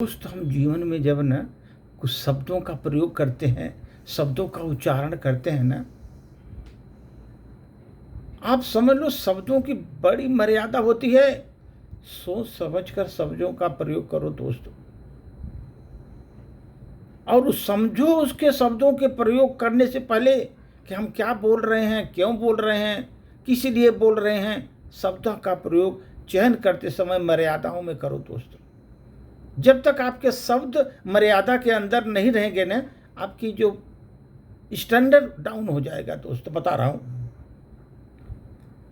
दोस्त हम जीवन में जब ना कुछ शब्दों का प्रयोग करते हैं, शब्दों का उच्चारण करते हैं ना, आप समझ लो शब्दों की बड़ी मर्यादा होती है। सोच समझकर शब्दों का प्रयोग करो दोस्तों, और समझो उसके शब्दों के प्रयोग करने से पहले कि हम क्या बोल रहे हैं, क्यों बोल रहे हैं, किस लिए बोल रहे हैं। शब्दों का प्रयोग चयन करते समय मर्यादाओं में करो दोस्तों। जब तक आपके शब्द मर्यादा के अंदर नहीं रहेंगे ना, आपकी जो स्टैंडर्ड डाउन हो जाएगा दोस्त।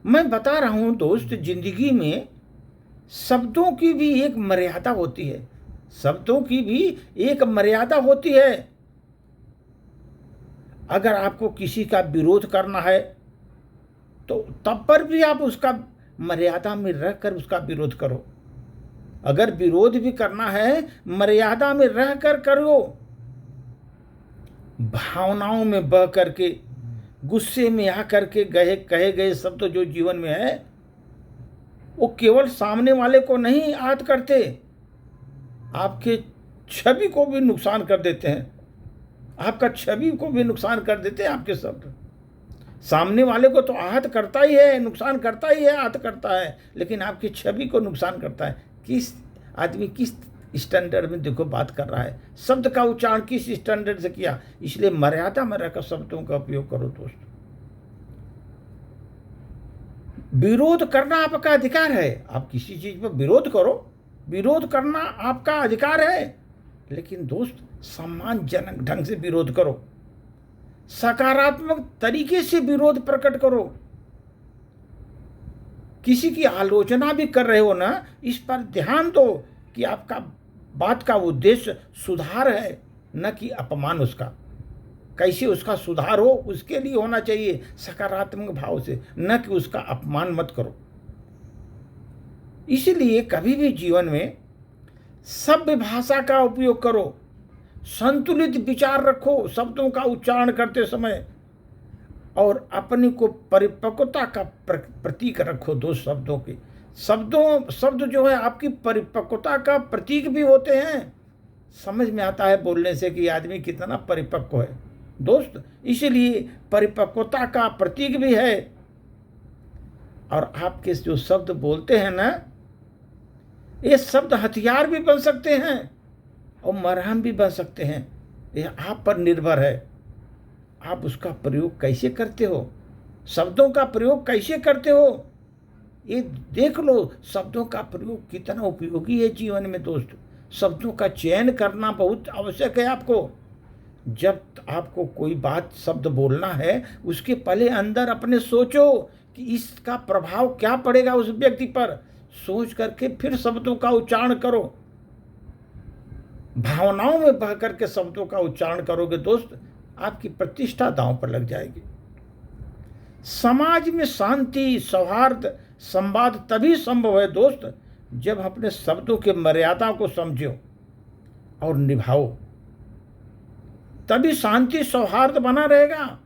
मैं बता रहा हूं दोस्त, जिंदगी में शब्दों की भी एक मर्यादा होती है। शब्दों की भी एक मर्यादा होती है। अगर आपको किसी का विरोध करना है तो तब पर भी आप उसका मर्यादा में रहकर उसका विरोध करो। अगर विरोध भी करना है, मर्यादा में रहकर करो। भावनाओं में बह करके, गुस्से में आकर के कहे गए शब्द जो जीवन में है, वो केवल सामने वाले को नहीं आहत करते, आपके छवि को भी नुकसान कर देते हैं। आपका छवि को भी नुकसान कर देते हैं आपके शब्द। सामने वाले को तो आहत करता ही है, नुकसान करता ही है, आहत करता है, लेकिन आपकी छवि को नुकसान करता है। किस आदमी किस स्टैंडर्ड में देखो बात कर रहा है, शब्द का उच्चारण किस स्टैंडर्ड से किया। इसलिए मर्यादा में रहकर शब्दों का उपयोग करो दोस्तों। विरोध करना आपका अधिकार है। आप किसी चीज पर विरोध करो, विरोध करना आपका अधिकार है, लेकिन दोस्त सम्मानजनक ढंग से विरोध करो, सकारात्मक तरीके से विरोध प्रकट करो। किसी की आलोचना भी कर रहे हो ना, इस पर ध्यान दो कि आपका बात का उद्देश्य सुधार है, न कि अपमान उसका। कैसे उसका सुधार हो, उसके लिए होना चाहिए सकारात्मक भाव से, न कि उसका अपमान मत करो। इसलिए कभी भी जीवन में सभ्य भाषा का उपयोग करो, संतुलित विचार रखो शब्दों का उच्चारण करते समय, और अपने को परिपक्वता का प्रतीक रखो। दो शब्दों के शब्द जो है आपकी परिपक्वता का प्रतीक भी होते हैं। समझ में आता है बोलने से कि आदमी कितना परिपक्व है दोस्त, इसलिए परिपक्वता का प्रतीक भी है। और आपके जो शब्द बोलते हैं ना, ये शब्द हथियार भी बन सकते हैं और मरहम भी बन सकते हैं। यह आप पर निर्भर है, आप उसका प्रयोग कैसे करते हो, शब्दों का प्रयोग कैसे करते हो, ये देख लो। शब्दों का प्रयोग कितना उपयोगी है जीवन में दोस्त। शब्दों का चयन करना बहुत आवश्यक है आपको। जब आपको कोई बात शब्द बोलना है, उसके पहले अंदर अपने सोचो कि इसका प्रभाव क्या पड़ेगा उस व्यक्ति पर। सोच करके फिर शब्दों का उच्चारण करो। भावनाओं में बह करके शब्दों का उच्चारण करोगे दोस्त, आपकी प्रतिष्ठा दांव पर लग जाएगी। समाज में शांति, सौहार्द, संवाद तभी संभव है दोस्त, जब अपने शब्दों के मर्यादा को समझो और निभाओ। तभी शांति सौहार्द बना रहेगा।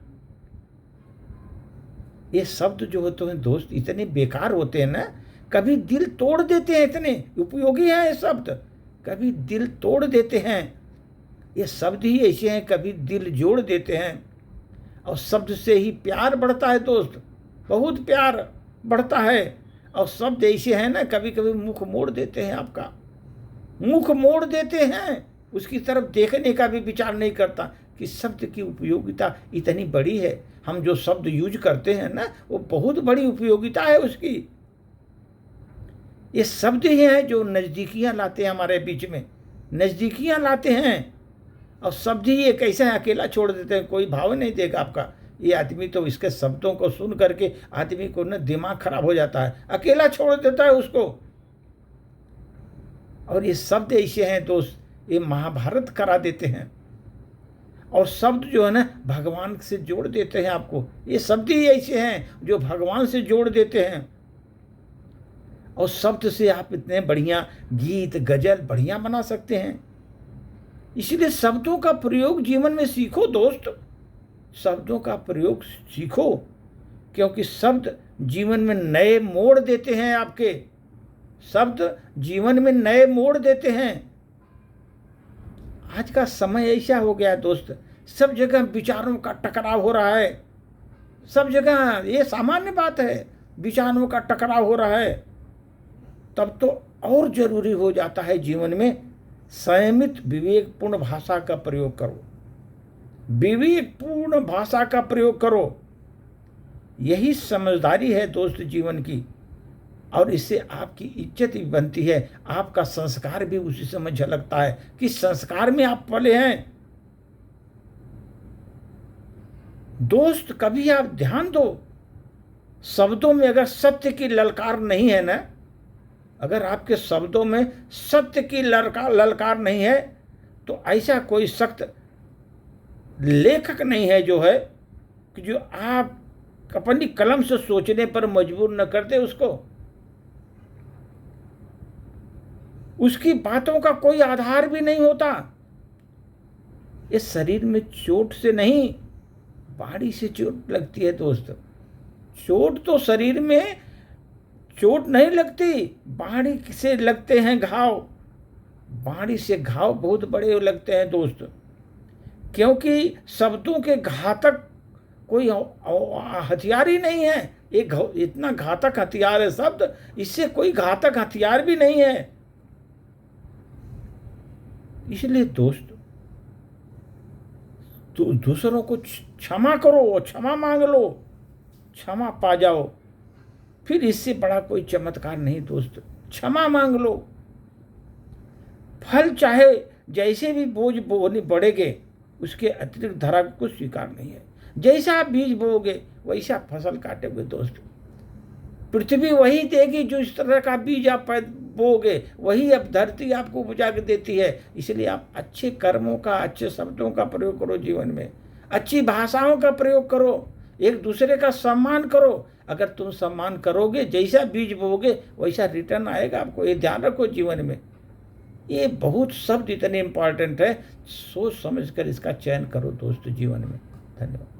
ये शब्द जो होते हैं दोस्त इतने बेकार होते हैं ना, कभी दिल तोड़ देते हैं। इतने उपयोगी हैं ये शब्द, कभी दिल तोड़ देते हैं। ये शब्द ही ऐसे हैं, कभी दिल जोड़ देते हैं। और शब्द से ही प्यार बढ़ता है दोस्त, बहुत प्यार बढ़ता है। और शब्द ऐसे हैं ना, कभी कभी मुख मोड़ देते हैं, आपका मुख मोड़ देते हैं, उसकी तरफ देखने का भी विचार नहीं करता कि शब्द की उपयोगिता इतनी बड़ी है। हम जो शब्द यूज करते हैं ना, वो बहुत बड़ी उपयोगिता है उसकी। ये शब्द ही हैं जो नज़दीकियाँ लाते हैं हमारे बीच में, नज़दीकियाँ लाते हैं। और शब्द ही एक ऐसा है, अकेला छोड़ देते हैं, कोई भाव नहीं देगा आपका। ये आदमी तो इसके शब्दों को सुन करके आदमी को ना दिमाग खराब हो जाता है, अकेला छोड़ देता है उसको। और ये शब्द ऐसे हैं दोस्त, ये महाभारत करा देते हैं। और शब्द जो है ना, भगवान से जोड़ देते हैं आपको। ये शब्द ही ऐसे हैं जो भगवान से जोड़ देते हैं। और शब्द से आप इतने बढ़िया गीत गजल बढ़िया बना सकते हैं। इसलिए शब्दों का प्रयोग जीवन में सीखो दोस्त, शब्दों का प्रयोग सीखो, क्योंकि शब्द जीवन में नए मोड़ देते हैं। आपके शब्द जीवन में नए मोड़ देते हैं। आज का समय ऐसा हो गया है दोस्त, सब जगह विचारों का टकराव हो रहा है, सब जगह ये सामान्य बात है, विचारों का टकराव हो रहा है। तब तो और जरूरी हो जाता है जीवन में संयमित विवेकपूर्ण भाषा का प्रयोग करो, विवेकपूर्ण भाषा का प्रयोग करो। यही समझदारी है दोस्त जीवन की, और इससे आपकी इज्जत भी बनती है, आपका संस्कार भी उसी समय झलकता है कि संस्कार में आप पले हैं। दोस्त कभी आप ध्यान दो, शब्दों में अगर सत्य की ललकार नहीं है ना, अगर आपके शब्दों में सत्य की ललकार नहीं है, तो ऐसा कोई सख्त लेखक नहीं है जो है कि जो आप अपनी कलम से सोचने पर मजबूर न करते उसको। उसकी बातों का कोई आधार भी नहीं होता। इस शरीर में चोट से नहीं, बाड़ी से चोट लगती है दोस्त। चोट तो शरीर में चोट नहीं लगती, बाड़ी से लगते हैं घाव। बाड़ी से घाव बहुत बड़े लगते हैं दोस्त, क्योंकि शब्दों के घातक कोई हथियार ही नहीं है। एक इतना घातक हथियार है शब्द, इससे कोई घातक हथियार भी नहीं है। इसलिए दोस्त तो दूसरों को क्षमा करो, क्षमा मांग लो, क्षमा पा जाओ, फिर इससे बड़ा कोई चमत्कार नहीं दोस्त। क्षमा मांग लो, फल चाहे जैसे भी बोझ बढ़ेगे, उसके अतिरिक्त धरा को कुछ स्वीकार नहीं है। जैसा आप बीज बोओगे वैसा फसल काटोगे दोस्त। पृथ्वी वही देगी जो इस तरह का बीज आप बोओगे, वही अब धरती आपको उपजा के देती है। इसलिए आप अच्छे कर्मों का, अच्छे शब्दों का प्रयोग करो जीवन में, अच्छी भाषाओं का प्रयोग करो, एक दूसरे का सम्मान करो। अगर तुम सम्मान करोगे, जैसा बीज बोओगे वैसा रिटर्न आएगा आपको। ये ध्यान रखो जीवन में। ये बहुत शब्द इतने इम्पॉर्टेंट है, सोच समझ कर इसका चयन करो दोस्त जीवन में। धन्यवाद।